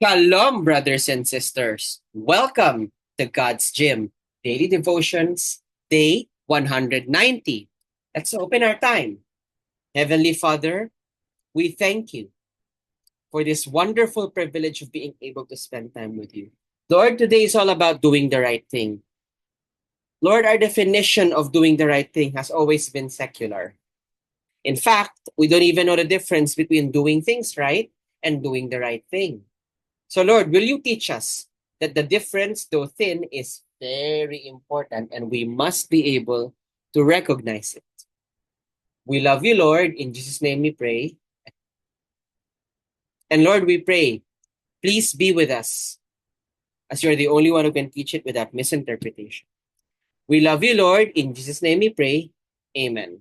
Shalom, brothers and sisters. Welcome to God's Gym Daily Devotions, Day 190. Let's open our time. Heavenly Father, we thank you for this wonderful privilege of being able to spend time with you. Lord, today is all about doing the right thing. Lord, our definition of doing the right thing has always been secular. In fact, we don't even know the difference between doing things right and doing the right thing. So, Lord, will you teach us that the difference, though thin, is very important and we must be able to recognize it? We love you, Lord. In Jesus' name we pray. And Lord, we pray, please be with us as you're the only one who can teach it without misinterpretation. We love you, Lord. In Jesus' name we pray. Amen.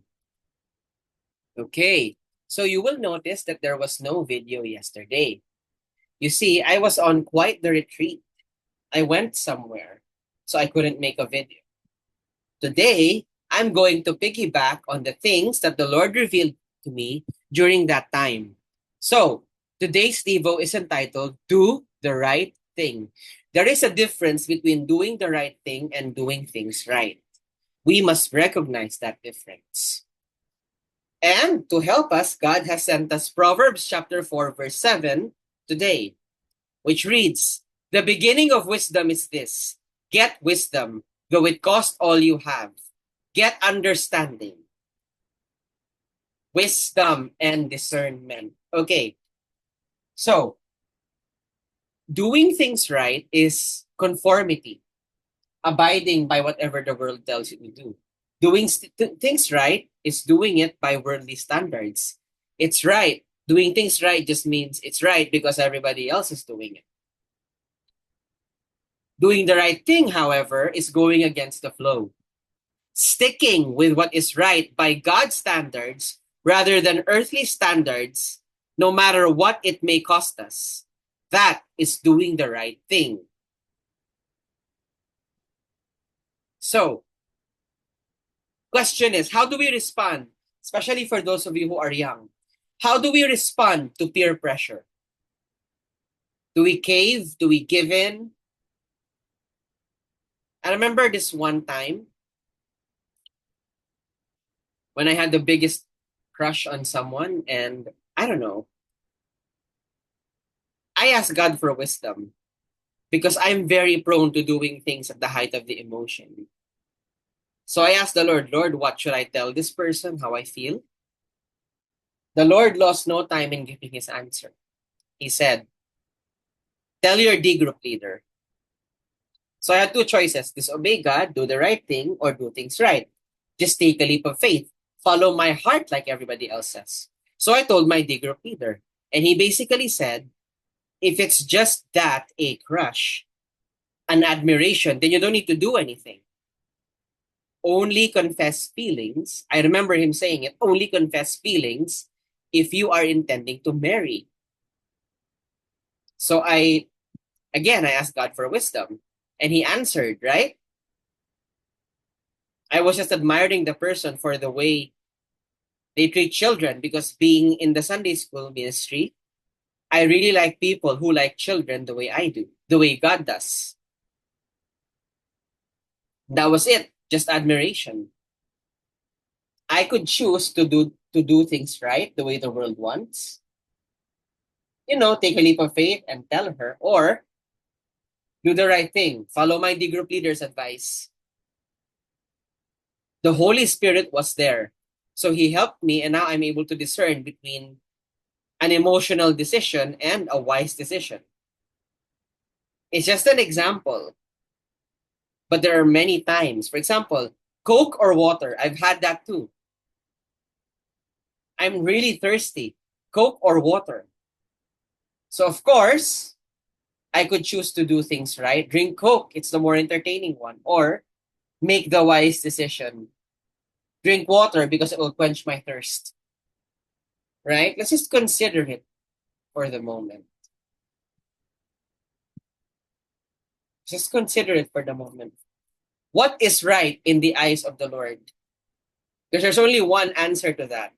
Okay, so you will notice that there was no video yesterday. You see, I was on quite the retreat. I went somewhere, so I couldn't make a video. Today, I'm going to piggyback on the things that the Lord revealed to me during that time. So, today's Devo is entitled Do the Right Thing. There is a difference between doing the right thing and doing things right. We must recognize that difference. And to help us, God has sent us Proverbs chapter 4, verse 7 today, which reads, "The beginning of wisdom is this: get wisdom, though it cost all you have. Get understanding." Wisdom and discernment. Okay, so doing things right is conformity, abiding by whatever the world tells you to do. Doing things right is doing it by worldly standards. It's right. Doing things right just means it's right because everybody else is doing it. Doing the right thing, however, is going against the flow. Sticking with what is right by God's standards rather than earthly standards, no matter what it may cost us. That is doing the right thing. So, question is, how do we respond, especially for those of you who are young? How do we respond to peer pressure? Do we cave? Do we give in? I remember this one time when I had the biggest crush on someone, and I don't know, I asked God for wisdom because I'm very prone to doing things at the height of the emotion. So I asked the Lord, Lord, what should I tell this person, how I feel? The Lord lost no time in giving his answer. He said, tell your D group leader. So I had two choices: disobey God, do the right thing, or do things right. Just take a leap of faith. Follow my heart like everybody else says. So I told my D group leader, and he basically said, if it's just that, a crush, an admiration, then you don't need to do anything. Only confess feelings. I remember him saying it, only confess feelings if you are intending to marry. So I asked God for wisdom, and he answered, right? I was just admiring the person for the way they treat children, because being in the Sunday school ministry, I really like people who like children the way I do, the way God does. That was it, just admiration. I could choose to do things right the way the world wants. Take a leap of faith and tell her, or do the right thing, follow my D group leader's advice. The Holy Spirit was there. So he helped me, and now I'm able to discern between an emotional decision and a wise decision. It's just an example, but there are many times. For example, Coke or water. I've had that too. I'm really thirsty. Coke or water. So of course, I could choose to do things right. Drink Coke. It's the more entertaining one. Or make the wise decision. Drink water because it will quench my thirst. Right? Let's just consider it for the moment. Just consider it for the moment. What is right in the eyes of the Lord? Because there's only one answer to that.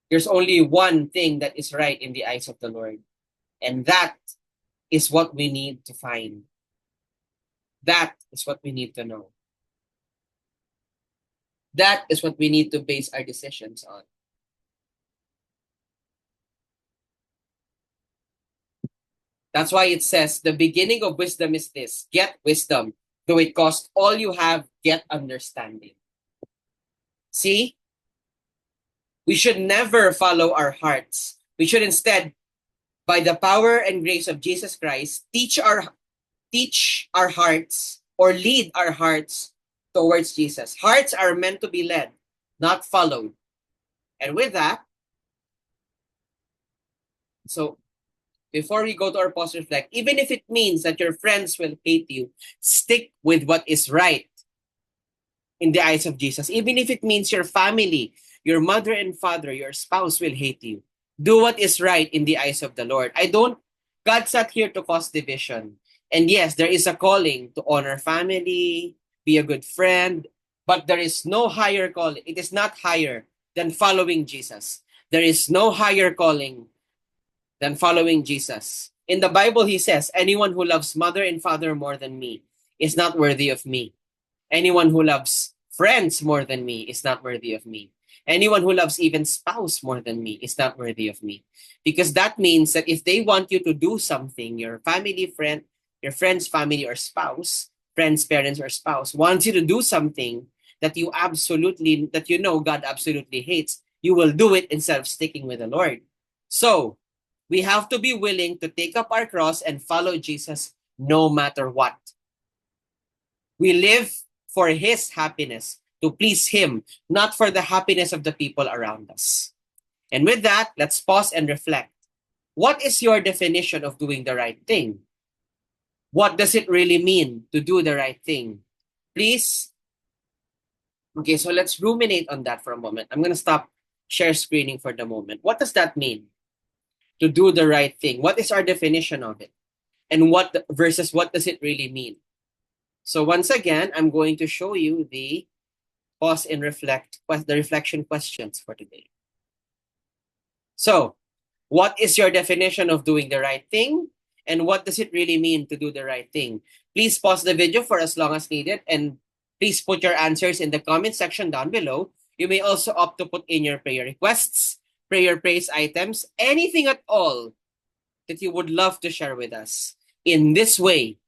There's only one thing that is right in the eyes of the Lord. And that is what we need to find. That is what we need to know. That is what we need to base our decisions on. That's why it says the beginning of wisdom is this: get wisdom. Though it cost all you have, get understanding. See? We should never follow our hearts. We should instead, by the power and grace of Jesus Christ, teach our hearts or lead our hearts towards Jesus. Hearts are meant to be led, not followed. And with that, so before we go to our pause reflect, even if it means that your friends will hate you, stick with what is right in the eyes of Jesus. Even if it means your family, your mother and father, your spouse will hate you. Do what is right in the eyes of the Lord. God's not here to cause division. And yes, there is a calling to honor family, be a good friend, but there is no higher calling. It is not higher than following Jesus. There is no higher calling than following Jesus. In the Bible, he says, anyone who loves mother and father more than me is not worthy of me. Anyone who loves friends more than me is not worthy of me. Anyone who loves even spouse more than me is not worthy of me. Because that means that if they want you to do something, your family, friend, your friend's family or spouse, friends, parents, or spouse wants you to do something that you know God absolutely hates, you will do it instead of sticking with the Lord. So, we have to be willing to take up our cross and follow Jesus no matter what. We live for his happiness, to please him, not for the happiness of the people around us. And with that, let's pause and reflect. What is your definition of doing the right thing? What does it really mean to do the right thing? Please. Okay, so let's ruminate on that for a moment. I'm going to stop share screening for the moment. What does that mean? To do the right thing. What is our definition of it? And what does it really mean? So once again, I'm going to show you the pause and the reflection questions for today. So, what is your definition of doing the right thing? And what does it really mean to do the right thing? Please pause the video for as long as needed, and please put your answers in the comment section down below. You may also opt to put in your prayer requests, prayer praise items, anything at all that you would love to share with us in this way,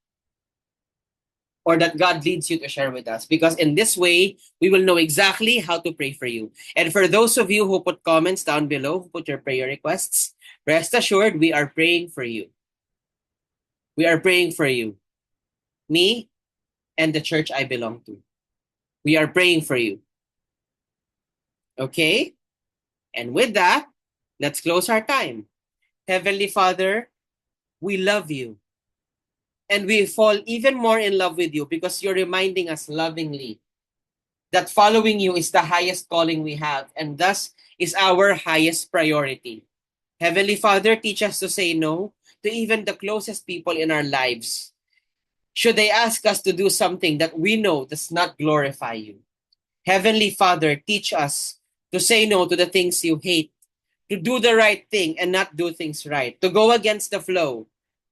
or that God leads you to share with us. Because in this way, we will know exactly how to pray for you. And for those of you who put comments down below, who put your prayer requests, rest assured we are praying for you. We are praying for you. Me and the church I belong to. We are praying for you. Okay? And with that, let's close our time. Heavenly Father, we love you. And we fall even more in love with you because you're reminding us lovingly that following you is the highest calling we have, and thus is our highest priority. Heavenly Father, teach us to say no to even the closest people in our lives, should they ask us to do something that we know does not glorify you. Heavenly Father, teach us to say no to the things you hate, to do the right thing and not do things right, to go against the flow,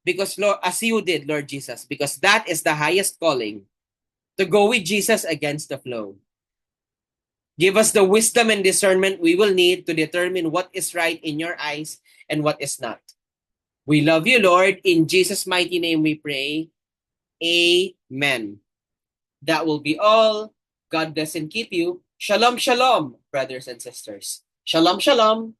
because Lord, as you did, Lord Jesus, because that is the highest calling, to go with Jesus against the flow. Give us the wisdom and discernment we will need to determine what is right in your eyes and what is not. We love you, Lord. In Jesus' mighty name we pray. Amen. That will be all. God bless and keep you. Shalom, shalom, brothers and sisters. Shalom, shalom.